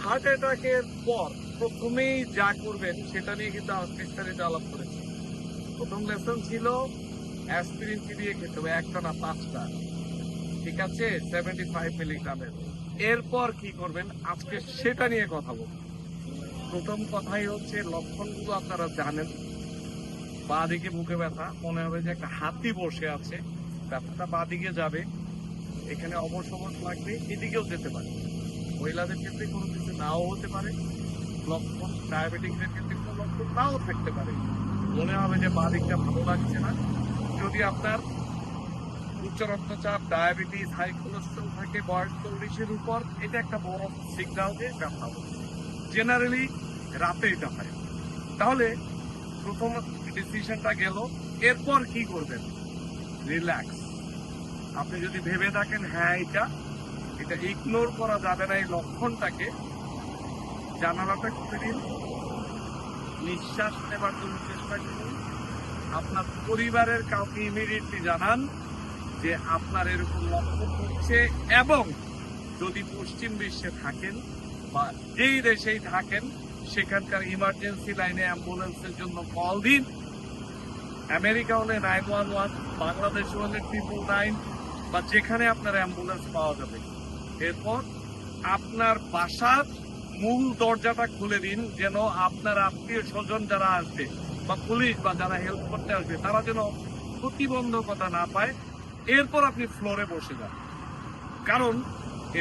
Heart অ্যাটাকের পর প্রথমেই যা করবেন সেটা নিয়ে কিন্তু বিস্তারিত আলাপ করেছি। প্রথম লেসন ছিল অ্যাসপিরিন কি দিয়ে খেতে হবে, একটা না 5টা, ঠিক আছে, 75 মিলিগ্রামের। এরপর কি করবেন আজকে সেটা নিয়ে কথা বলবো। প্রথম কথাই হচ্ছে লক্ষণগুলো আপনারা জানেন। বাঁ দিকে বুকে ব্যথা, মনে হবে যে একটা হাতি বসে আছে, ব্যথাটা বাঁ দিকে যাবে, এখানে অবশ অবশ লাগবে, এদিকেও যেতে পারে। মহিলাদের ক্ষেত্রে কোনো কিছু নাও হতে পারে লক্ষণ, ডায়াবেটিকদের ক্ষেত্রে কোনো লক্ষণ নাও থাকতে পারে। মনে হবে যে বাঁ দিকটা ভালো লাগছে না। যদি আপনার উচ্চ রক্তচাপ, ডায়াবেটিস, হাই কোলেস্ট্রল থাকে বয়স 40-এর উপর, এটা একটা বড় সিগন্যাল যে ব্যথা হচ্ছে। জেনারেলি রাতে এটা হয়। তাহলে প্রথম ডিসিশনটা গেল। এরপর কি করবেন? রিল্যাক্স। আপনি যদি ভেবে থাকেন হ্যাঁ এটা ইগনোর করা যাবে না, এই লক্ষণটাকে, জানালাটা খুলে দিন, নিঃশ্বাস নেবার জন্য চেষ্টা করুন, আপনার পরিবারের কাউকে ইমিডিয়েটলি জানান যে আপনার এরকম লক্ষণ হচ্ছে, এবং যদি পশ্চিম বিশ্বে থাকেন বা যেই দেশেই থাকেন সেখানকার ইমার্জেন্সি লাইনে অ্যাম্বুলেন্সের জন্য কল দিন। আমেরিকা হলে 911, বাংলাদেশে হলে 999, বা যেখানে আপনার অ্যাম্বুলেন্স পাওয়া যাবে। এরপর আপনার বাসার মূল দরজাটা খুলে দিন, যেন আপনার আত্মীয় স্বজন যারা আসবে বা পুলিশ বা যারা হেল্প করতে আসবে তারা যেন প্রতিবন্ধকতা না পায়। এরপর আপনি ফ্লোরে বসে যান, কারণ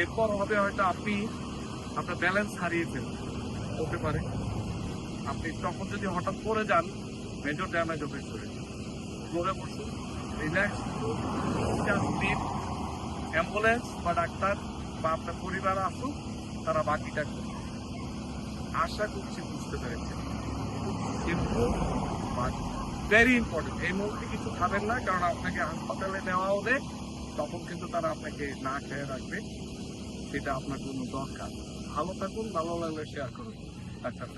এরপর হবে হয়তো আপনি আপনার ব্যালেন্স হারিয়ে ফেলবেন, হতে পারে। আপনি তখন যদি হঠাৎ পড়ে যান, মেজর ড্যামেজ হবে শরীর। ফ্লোরে বসুন, রিল্যাক্স, অ্যাম্বুলেন্স বা ডাক্তার বা আপনার পরিবার আসুক, তারা বাকিটা করবে। আশা করছি বুঝতে পেরেছেন। কিন্তু ভেরি ইম্পর্টেন্ট, এই মুহূর্তে কিছু খাবেন না, কারণ আপনাকে হাসপাতালে নেওয়া হবে, তখন কিন্তু তারা আপনাকে না খেয়ে রাখবে, সেটা আপনার জন্য দরকার। ভালো থাকুন, ভালো লাগলে শেয়ার করুন। ডাক্তার